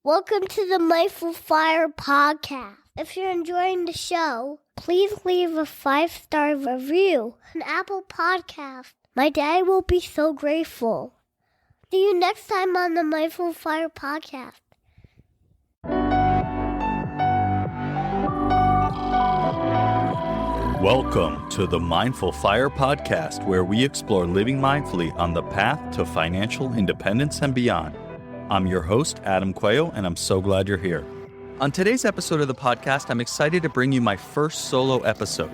Welcome to the Mindful Fire podcast. If you're enjoying the show, please leave a 5-star review on Apple Podcast. My dad will be so grateful. See you next time on the Mindful Fire podcast. Welcome to the Mindful Fire podcast, where we explore living mindfully on the path to financial independence and beyond. I'm your host, Adam Coelho, and I'm so glad you're here. On today's episode of the podcast, I'm excited to bring you my first solo episode.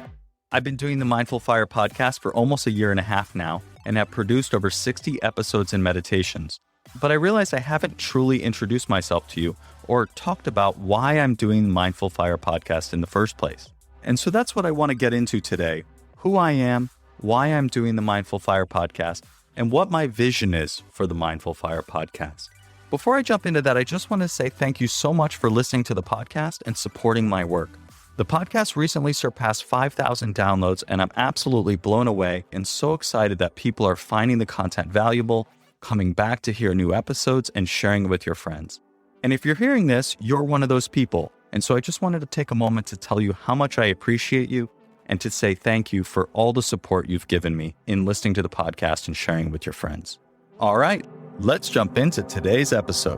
I've been doing the Mindful Fire podcast for almost a year and a half now, and have produced over 60 episodes and meditations. But I realized I haven't truly introduced myself to you or talked about why I'm doing the Mindful Fire podcast in the first place. And so that's what I want to get into today: who I am, why I'm doing the Mindful Fire podcast, and what my vision is for the Mindful Fire podcast. Before I jump into that, I just want to say thank you so much for listening to the podcast and supporting my work. The podcast recently surpassed 5,000 downloads, and I'm absolutely blown away and so excited that people are finding the content valuable, coming back to hear new episodes, and sharing it with your friends. And if you're hearing this, you're one of those people. And so I just wanted to take a moment to tell you how much I appreciate you and to say thank you for all the support you've given me in listening to the podcast and sharing with your friends. All right, let's jump into today's episode.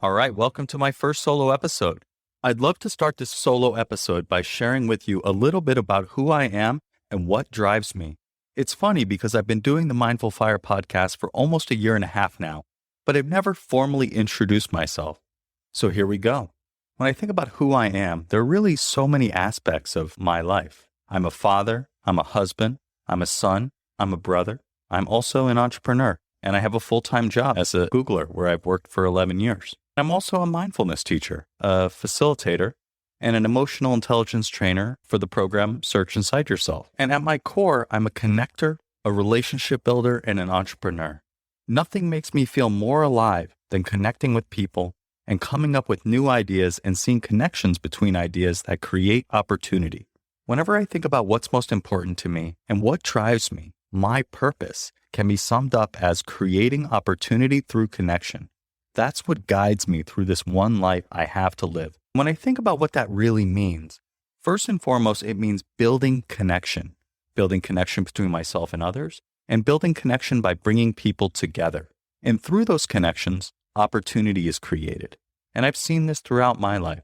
All right, welcome to my first solo episode. I'd love to start this solo episode by sharing with you a little bit about who I am and what drives me. It's funny because I've been doing the Mindful Fire podcast for almost a year and a half now, but I've never formally introduced myself. So here we go. When I think about who I am, there are really so many aspects of my life. I'm a father, I'm a husband, I'm a son, I'm a brother. I'm also an entrepreneur, and I have a full-time job as a Googler where I've worked for 11 years. I'm also a mindfulness teacher, a facilitator, and an emotional intelligence trainer for the program Search Inside Yourself. And at my core, I'm a connector, a relationship builder, and an entrepreneur. Nothing makes me feel more alive than connecting with people and coming up with new ideas and seeing connections between ideas that create opportunity. Whenever I think about what's most important to me and what drives me, my purpose can be summed up as creating opportunity through connection. That's what guides me through this one life I have to live. When I think about what that really means, first and foremost, it means building connection between myself and others, and building connection by bringing people together. And through those connections, opportunity is created. And I've seen this throughout my life.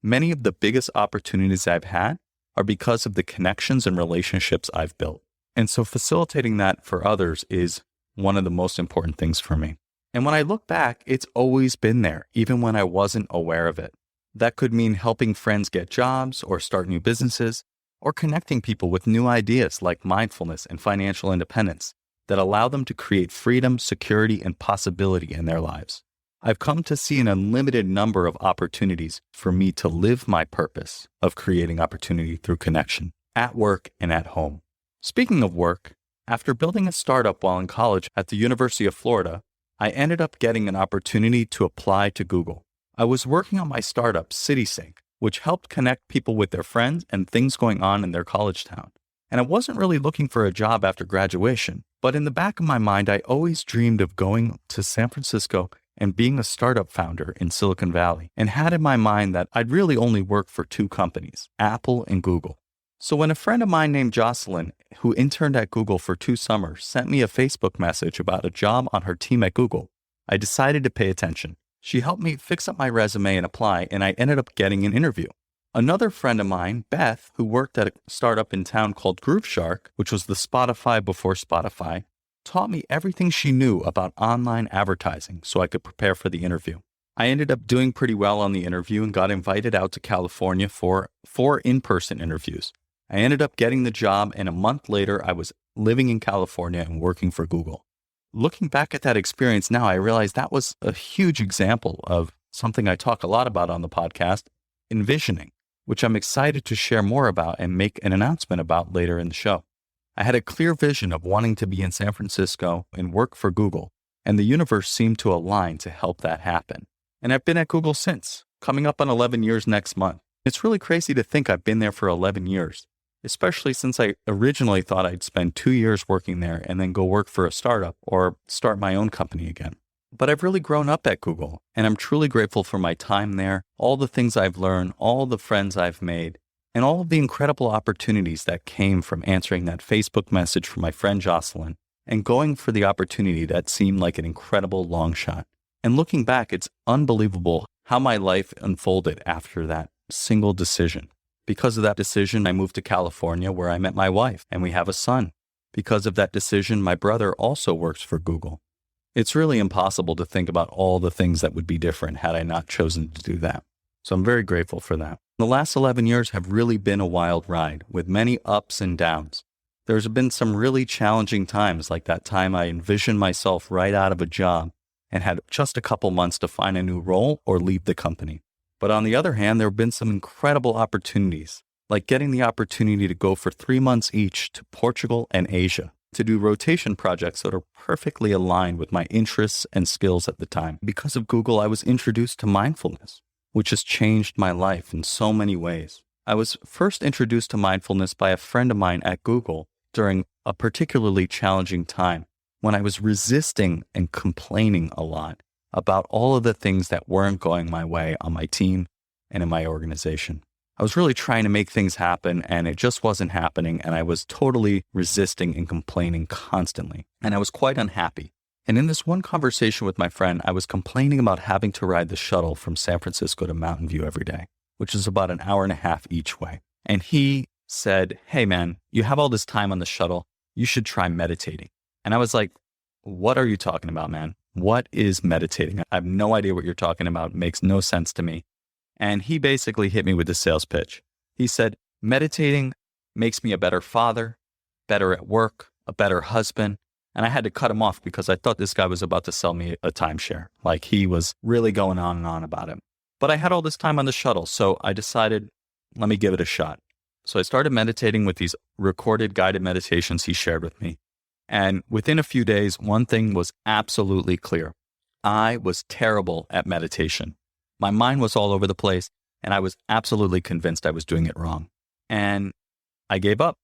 Many of the biggest opportunities I've had are because of the connections and relationships I've built. And so facilitating that for others is one of the most important things for me. And when I look back, it's always been there, even when I wasn't aware of it. That could mean helping friends get jobs or start new businesses, or connecting people with new ideas like mindfulness and financial independence that allow them to create freedom, security, and possibility in their lives. I've come to see an unlimited number of opportunities for me to live my purpose of creating opportunity through connection at work and at home. Speaking of work, after building a startup while in college at the University of Florida, I ended up getting an opportunity to apply to Google. I was working on my startup, CitySync, which helped connect people with their friends and things going on in their college town. And I wasn't really looking for a job after graduation, but in the back of my mind, I always dreamed of going to San Francisco and being a startup founder in Silicon Valley, and had in my mind that I'd really only work for 2 companies, Apple and Google. So when a friend of mine named Jocelyn, who interned at Google for 2 summers, sent me a Facebook message about a job on her team at Google, I decided to pay attention. She helped me fix up my resume and apply, and I ended up getting an interview. Another friend of mine, Beth, who worked at a startup in town called GrooveShark, which was the Spotify before Spotify, taught me everything she knew about online advertising so I could prepare for the interview. I ended up doing pretty well on the interview and got invited out to California for 4 in-person interviews. I ended up getting the job, and a month later, I was living in California and working for Google. Looking back at that experience now, I realized that was a huge example of something I talk a lot about on the podcast, envisioning, which I'm excited to share more about and make an announcement about later in the show. I had a clear vision of wanting to be in San Francisco and work for Google, and the universe seemed to align to help that happen. And I've been at Google since, coming up on 11 years next month. It's really crazy to think I've been there for 11 years, especially since I originally thought I'd spend 2 years working there and then go work for a startup or start my own company again. But I've really grown up at Google, and I'm truly grateful for my time there, all the things I've learned, all the friends I've made, and all of the incredible opportunities that came from answering that Facebook message from my friend Jocelyn and going for the opportunity that seemed like an incredible long shot. And looking back, it's unbelievable how my life unfolded after that single decision. Because of that decision, I moved to California where I met my wife and we have a son. Because of that decision, my brother also works for Google. It's really impossible to think about all the things that would be different had I not chosen to do that. So I'm very grateful for that. The last 11 years have really been a wild ride with many ups and downs. There's been some really challenging times, like that time I envisioned myself right out of a job and had just a couple months to find a new role or leave the company. But on the other hand, there have been some incredible opportunities, like getting the opportunity to go for 3 months each to Portugal and Asia, to do rotation projects that are perfectly aligned with my interests and skills at the time. Because of Google, I was introduced to mindfulness, which has changed my life in so many ways. I was first introduced to mindfulness by a friend of mine at Google during a particularly challenging time when I was resisting and complaining a lot about all of the things that weren't going my way on my team and in my organization. I was really trying to make things happen and it just wasn't happening, and I was totally resisting and complaining constantly, and I was quite unhappy. And in this one conversation with my friend, I was complaining about having to ride the shuttle from San Francisco to Mountain View every day, which is about an hour and a half each way. And he said, "Hey man, you have all this time on the shuttle, you should try meditating." And I was like, "What are you talking about, man? What is meditating? I have no idea what you're talking about. It makes no sense to me." And he basically hit me with the sales pitch. He said, "Meditating makes me a better father, better at work, a better husband." And I had to cut him off because I thought this guy was about to sell me a timeshare. Like, he was really going on and on about it. But I had all this time on the shuttle, so I decided, let me give it a shot. So I started meditating with these recorded guided meditations he shared with me. And within a few days, one thing was absolutely clear. I was terrible at meditation. My mind was all over the place, and I was absolutely convinced I was doing it wrong. And I gave up.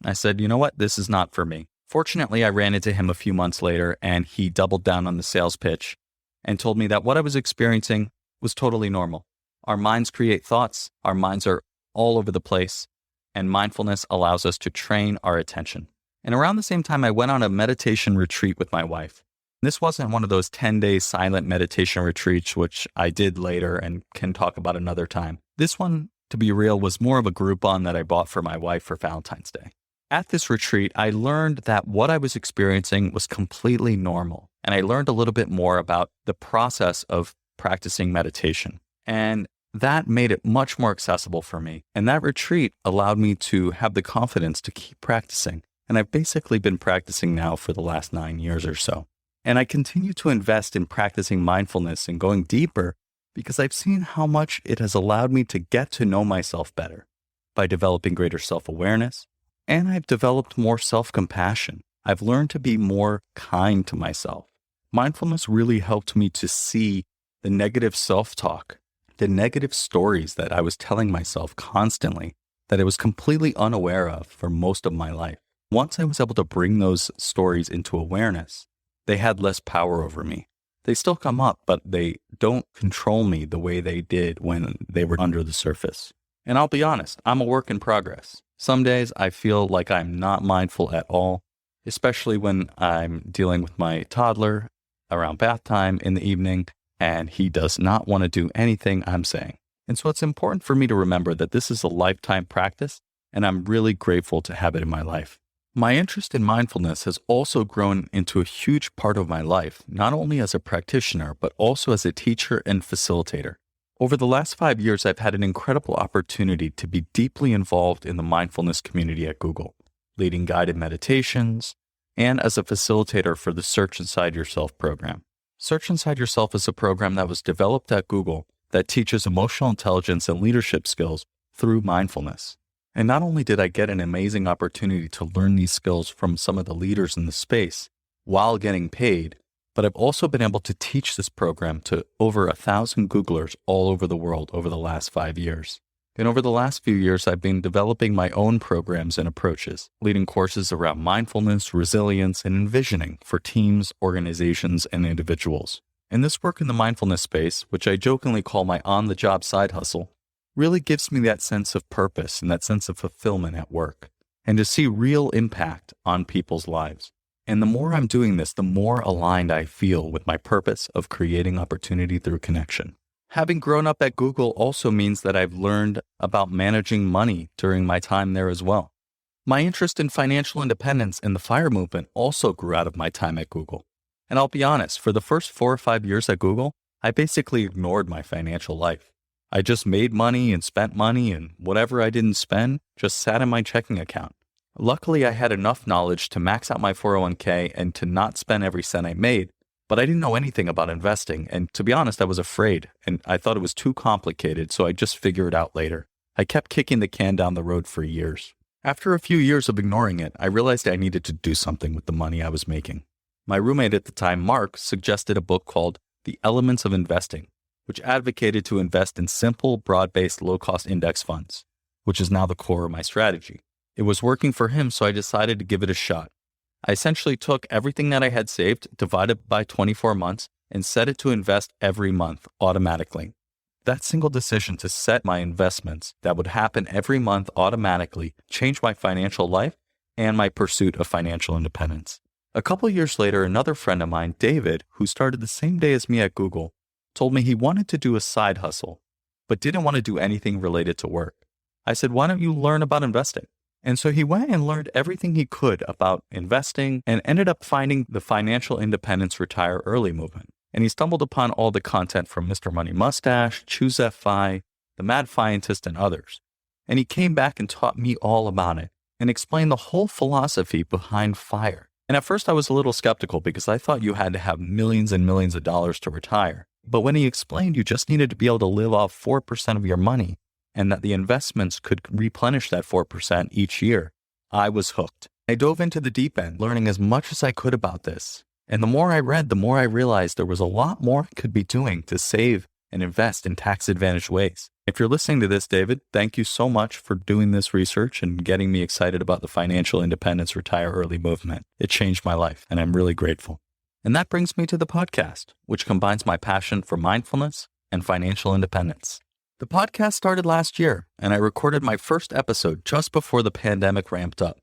I said, you know what? This is not for me. Fortunately, I ran into him a few months later, and he doubled down on the sales pitch and told me that what I was experiencing was totally normal. Our minds create thoughts. Our minds are all over the place, and mindfulness allows us to train our attention. And around the same time, I went on a meditation retreat with my wife. This wasn't one of those 10-day silent meditation retreats, which I did later and can talk about another time. This one, to be real, was more of a Groupon that I bought for my wife for Valentine's Day. At this retreat, I learned that what I was experiencing was completely normal. And I learned a little bit more about the process of practicing meditation. And that made it much more accessible for me. And that retreat allowed me to have the confidence to keep practicing. And I've basically been practicing now for the last 9 years or so. And I continue to invest in practicing mindfulness and going deeper because I've seen how much it has allowed me to get to know myself better by developing greater self-awareness. And I've developed more self-compassion. I've learned to be more kind to myself. Mindfulness really helped me to see the negative self-talk, the negative stories that I was telling myself constantly that I was completely unaware of for most of my life. Once I was able to bring those stories into awareness, they had less power over me. They still come up, but they don't control me the way they did when they were under the surface. And I'll be honest, I'm a work in progress. Some days I feel like I'm not mindful at all, especially when I'm dealing with my toddler around bath time in the evening, and he does not want to do anything I'm saying. And so it's important for me to remember that this is a lifetime practice, and I'm really grateful to have it in my life. My interest in mindfulness has also grown into a huge part of my life, not only as a practitioner, but also as a teacher and facilitator. Over the last 5 years, I've had an incredible opportunity to be deeply involved in the mindfulness community at Google, leading guided meditations, and as a facilitator for the Search Inside Yourself program. Search Inside Yourself is a program that was developed at Google that teaches emotional intelligence and leadership skills through mindfulness. And not only did I get an amazing opportunity to learn these skills from some of the leaders in the space while getting paid, but I've also been able to teach this program to over 1,000 Googlers all over the world over the last 5 years. And over the last few years, I've been developing my own programs and approaches, leading courses around mindfulness, resilience, and envisioning for teams, organizations, and individuals. And this work in the mindfulness space, which I jokingly call my on-the-job side hustle, really gives me that sense of purpose and that sense of fulfillment at work, and to see real impact on people's lives. And the more I'm doing this, the more aligned I feel with my purpose of creating opportunity through connection. Having grown up at Google also means that I've learned about managing money during my time there as well. My interest in financial independence and the FIRE movement also grew out of my time at Google. And I'll be honest, for the first 4 or 5 years at Google, I basically ignored my financial life. I just made money and spent money, and whatever I didn't spend just sat in my checking account. Luckily, I had enough knowledge to max out my 401k and to not spend every cent I made, but I didn't know anything about investing, and to be honest, I was afraid, and I thought it was too complicated, so I just figured it out later. I kept kicking the can down the road for years. After a few years of ignoring it, I realized I needed to do something with the money I was making. My roommate at the time, Mark, suggested a book called The Elements of Investing, which advocated to invest in simple, broad-based, low-cost index funds, which is now the core of my strategy. It was working for him, so I decided to give it a shot. I essentially took everything that I had saved, divided by 24 months, and set it to invest every month automatically. That single decision to set my investments that would happen every month automatically changed my financial life and my pursuit of financial independence. A couple years later, another friend of mine, David, who started the same day as me at Google, told me he wanted to do a side hustle, but didn't want to do anything related to work. I said, why don't you learn about investing? And so he went and learned everything he could about investing and ended up finding the Financial Independence Retire Early movement. And he stumbled upon all the content from Mr. Money Mustache, Choose FI, The Mad Fientist, and others. And he came back and taught me all about it and explained the whole philosophy behind FIRE. And at first I was a little skeptical because I thought you had to have millions and millions of dollars to retire. But when he explained you just needed to be able to live off 4% of your money, and that the investments could replenish that 4% each year, I was hooked. I dove into the deep end, learning as much as I could about this. And the more I read, the more I realized there was a lot more I could be doing to save and invest in tax-advantaged ways. If you're listening to this, David, thank you so much for doing this research and getting me excited about the Financial Independence Retire Early movement. It changed my life, and I'm really grateful. And that brings me to the podcast, which combines my passion for mindfulness and financial independence. The podcast started last year, and I recorded my first episode just before the pandemic ramped up.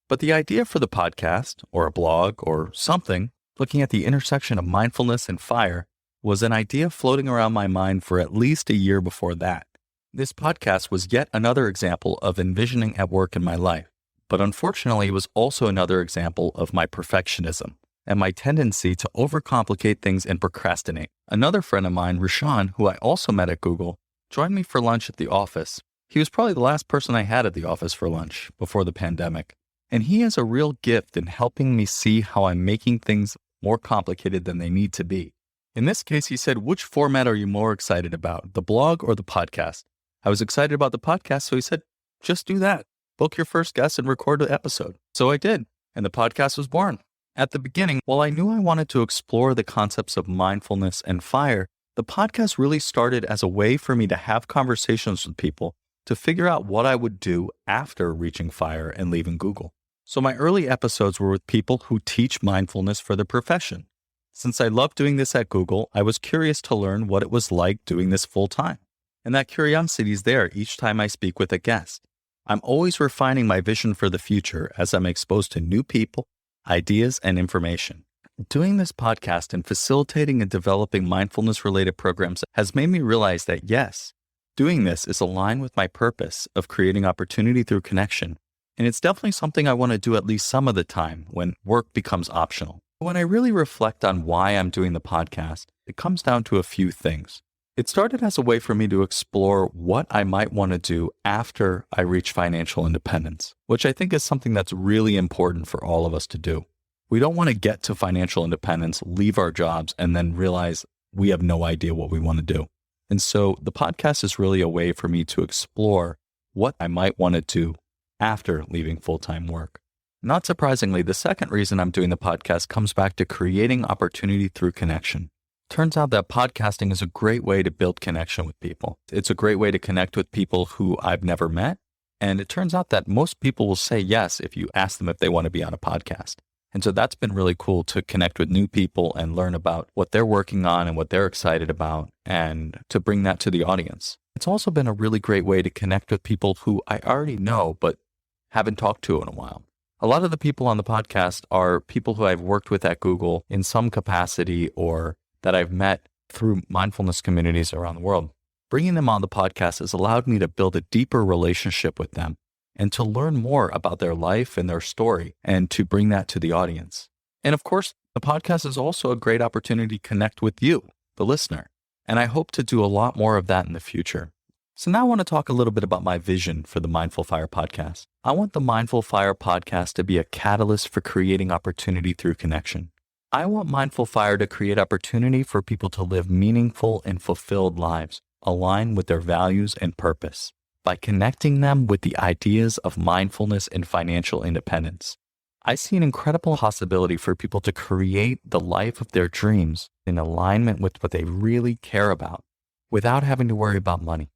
But the idea for the podcast, or a blog, or something, looking at the intersection of mindfulness and FIRE, was an idea floating around my mind for at least a year before that. This podcast was yet another example of envisioning at work in my life, but unfortunately it was also another example of my perfectionism and my tendency to overcomplicate things and procrastinate. Another friend of mine, Rashawn, who I also met at Google, joined me for lunch at the office. He was probably the last person I had at the office for lunch before the pandemic. And he has a real gift in helping me see how I'm making things more complicated than they need to be. In this case, he said, which format are you more excited about, the blog or the podcast? I was excited about the podcast, so he said, just do that. Book your first guest and record the episode. So I did, and the podcast was born. At the beginning, while I knew I wanted to explore the concepts of mindfulness and FIRE, the podcast really started as a way for me to have conversations with people to figure out what I would do after reaching FIRE and leaving Google. So my early episodes were with people who teach mindfulness for their profession. Since I loved doing this at Google, I was curious to learn what it was like doing this full time. And that curiosity is there each time I speak with a guest. I'm always refining my vision for the future as I'm exposed to new people, ideas, and information. Doing this podcast and facilitating and developing mindfulness-related programs has made me realize that yes, doing this is aligned with my purpose of creating opportunity through connection. And it's definitely something I want to do at least some of the time when work becomes optional. When I really reflect on why I'm doing the podcast, it comes down to a few things. It started as a way for me to explore what I might want to do after I reach financial independence, which I think is something that's really important for all of us to do. We don't want to get to financial independence, leave our jobs, and then realize we have no idea what we want to do. And so the podcast is really a way for me to explore what I might want to do after leaving full-time work. Not surprisingly, the second reason I'm doing the podcast comes back to creating opportunity through connection. Turns out that podcasting is a great way to build connection with people. It's a great way to connect with people who I've never met. And it turns out that most people will say yes if you ask them if they want to be on a podcast. And so that's been really cool to connect with new people and learn about what they're working on and what they're excited about and to bring that to the audience. It's also been a really great way to connect with people who I already know but haven't talked to in a while. A lot of the people on the podcast are people who I've worked with at Google in some capacity or that I've met through mindfulness communities around the world. Bringing them on the podcast has allowed me to build a deeper relationship with them and to learn more about their life and their story and to bring that to the audience. And of course, the podcast is also a great opportunity to connect with you, the listener. And I hope to do a lot more of that in the future. So now I want to talk a little bit about my vision for the Mindful Fire podcast. I want the Mindful Fire podcast to be a catalyst for creating opportunity through connection. I want Mindful Fire to create opportunity for people to live meaningful and fulfilled lives, aligned with their values and purpose, by connecting them with the ideas of mindfulness and financial independence. I see an incredible possibility for people to create the life of their dreams in alignment with what they really care about without having to worry about money.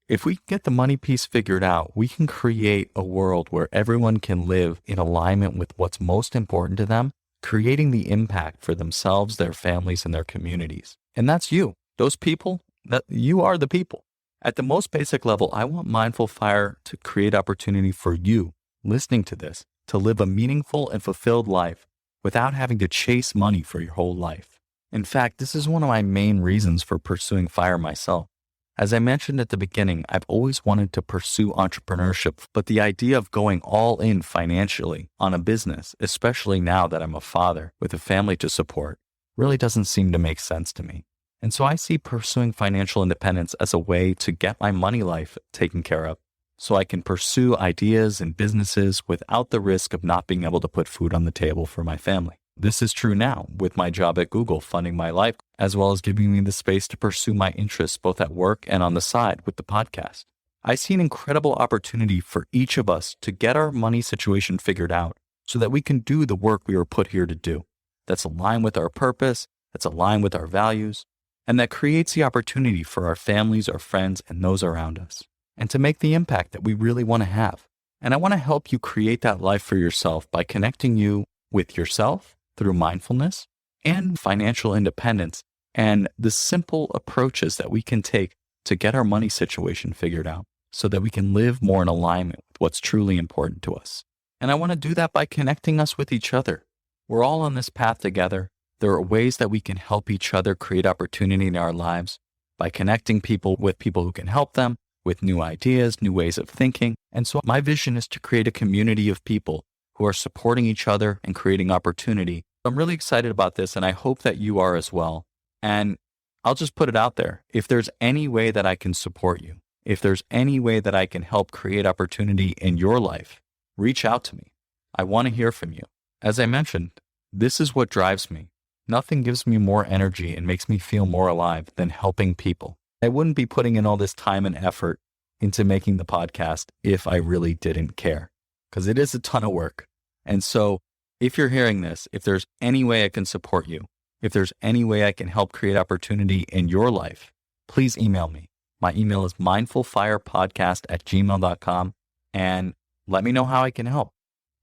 If we get the money piece figured out, we can create a world where everyone can live in alignment with what's most important to them, creating the impact for themselves, their families, and their communities. And that's you. Those people, that you are the people. At the most basic level, I want Mindful Fire to create opportunity for you listening to this to live a meaningful and fulfilled life without having to chase money for your whole life. In fact, this is one of my main reasons for pursuing FIRE myself. As I mentioned at the beginning, I've always wanted to pursue entrepreneurship, but the idea of going all in financially on a business, especially now that I'm a father with a family to support, really doesn't seem to make sense to me. And so I see pursuing financial independence as a way to get my money life taken care of so I can pursue ideas and businesses without the risk of not being able to put food on the table for my family. This is true now with my job at Google funding my life, as well as giving me the space to pursue my interests both at work and on the side with the podcast. I see an incredible opportunity for each of us to get our money situation figured out so that we can do the work we were put here to do. That's aligned with our purpose, that's aligned with our values, and that creates the opportunity for our families, our friends, and those around us, and to make the impact that we really want to have. And I want to help you create that life for yourself by connecting you with yourself through mindfulness and financial independence and the simple approaches that we can take to get our money situation figured out so that we can live more in alignment with what's truly important to us. And I want to do that by connecting us with each other. We're all on this path together. There are ways that we can help each other create opportunity in our lives by connecting people with people who can help them with new ideas, new ways of thinking. And so my vision is to create a community of people who are supporting each other and creating opportunity. I'm really excited about this, and I hope that you are as well. And I'll just put it out there. If there's any way that I can support you, if there's any way that I can help create opportunity in your life, reach out to me. I want to hear from you. As I mentioned, this is what drives me. Nothing gives me more energy and makes me feel more alive than helping people. I wouldn't be putting in all this time and effort into making the podcast if I really didn't care, because it is a ton of work. And so if you're hearing this, if there's any way I can support you, if there's any way I can help create opportunity in your life, please email me. My email is mindfulfirepodcast@gmail.com, and let me know how I can help.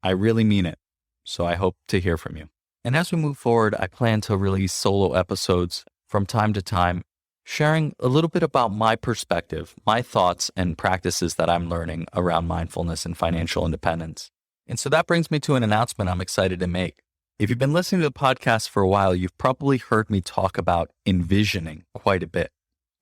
I really mean it. So I hope to hear from you. And as we move forward, I plan to release solo episodes from time to time, sharing a little bit about my perspective, my thoughts and practices that I'm learning around mindfulness and financial independence. And so that brings me to an announcement I'm excited to make. If you've been listening to the podcast for a while, you've probably heard me talk about envisioning quite a bit.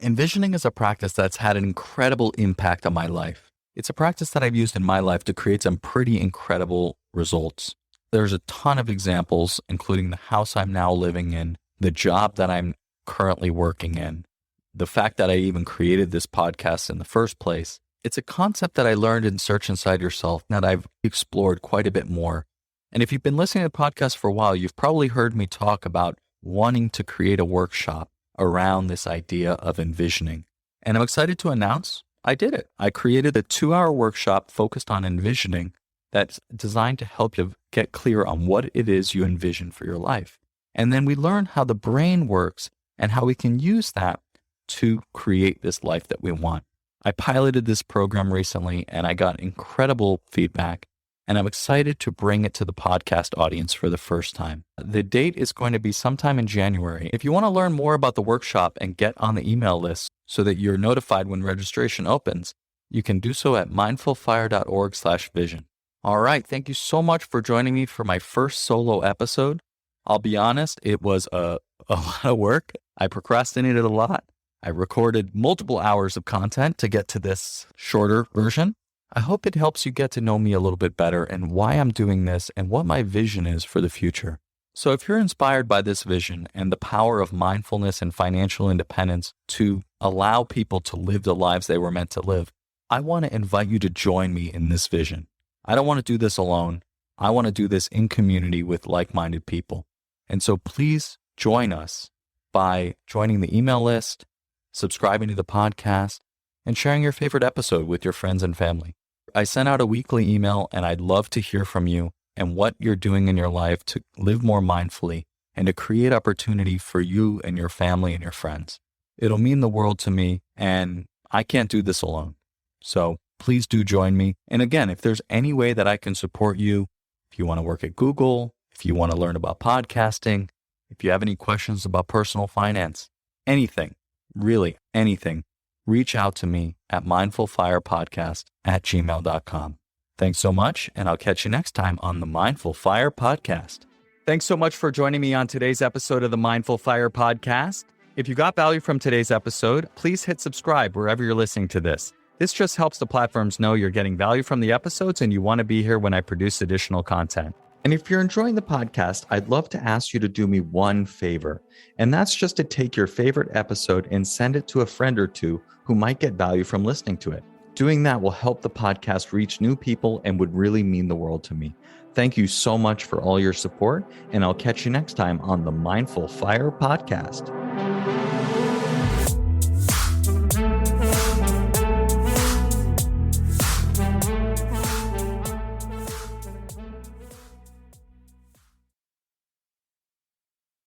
Envisioning is a practice that's had an incredible impact on my life. It's a practice that I've used in my life to create some pretty incredible results. There's a ton of examples, including the house I'm now living in, the job that I'm currently working in, the fact that I even created this podcast in the first place. It's a concept that I learned in Search Inside Yourself that I've explored quite a bit more. And if you've been listening to the podcast for a while, you've probably heard me talk about wanting to create a workshop around this idea of envisioning. And I'm excited to announce I did it. I created a 2-hour workshop focused on envisioning that's designed to help you get clear on what it is you envision for your life. And then we learn how the brain works and how we can use that to create this life that we want. I piloted this program recently and I got incredible feedback, and I'm excited to bring it to the podcast audience for the first time. The date is going to be sometime in January. If you want to learn more about the workshop and get on the email list so that you're notified when registration opens, you can do so at mindfulfire.org/vision. All right. Thank you so much for joining me for my first solo episode. I'll be honest, it was a lot of work. I procrastinated a lot. I recorded multiple hours of content to get to this shorter version. I hope it helps you get to know me a little bit better and why I'm doing this and what my vision is for the future. So if you're inspired by this vision and the power of mindfulness and financial independence to allow people to live the lives they were meant to live, I want to invite you to join me in this vision. I don't want to do this alone. I want to do this in community with like-minded people. And so please join us by joining the email list, subscribing to the podcast, and sharing your favorite episode with your friends and family. I send out a weekly email, and I'd love to hear from you and what you're doing in your life to live more mindfully and to create opportunity for you and your family and your friends. It'll mean the world to me, and I can't do this alone. So please do join me. And again, if there's any way that I can support you, if you want to work at Google, if you want to learn about podcasting, if you have any questions about personal finance, anything, really anything, reach out to me at mindfulfirepodcast@gmail.com. Thanks so much, and I'll catch you next time on the Mindful Fire Podcast. Thanks so much for joining me on today's episode of the Mindful Fire Podcast. If you got value from today's episode, please hit subscribe wherever you're listening to this. This just helps the platforms know you're getting value from the episodes and you want to be here when I produce additional content. And if you're enjoying the podcast, I'd love to ask you to do me one favor, and that's just to take your favorite episode and send it to a friend or two who might get value from listening to it. Doing that will help the podcast reach new people and would really mean the world to me. Thank you so much for all your support, and I'll catch you next time on the Mindful Fire Podcast.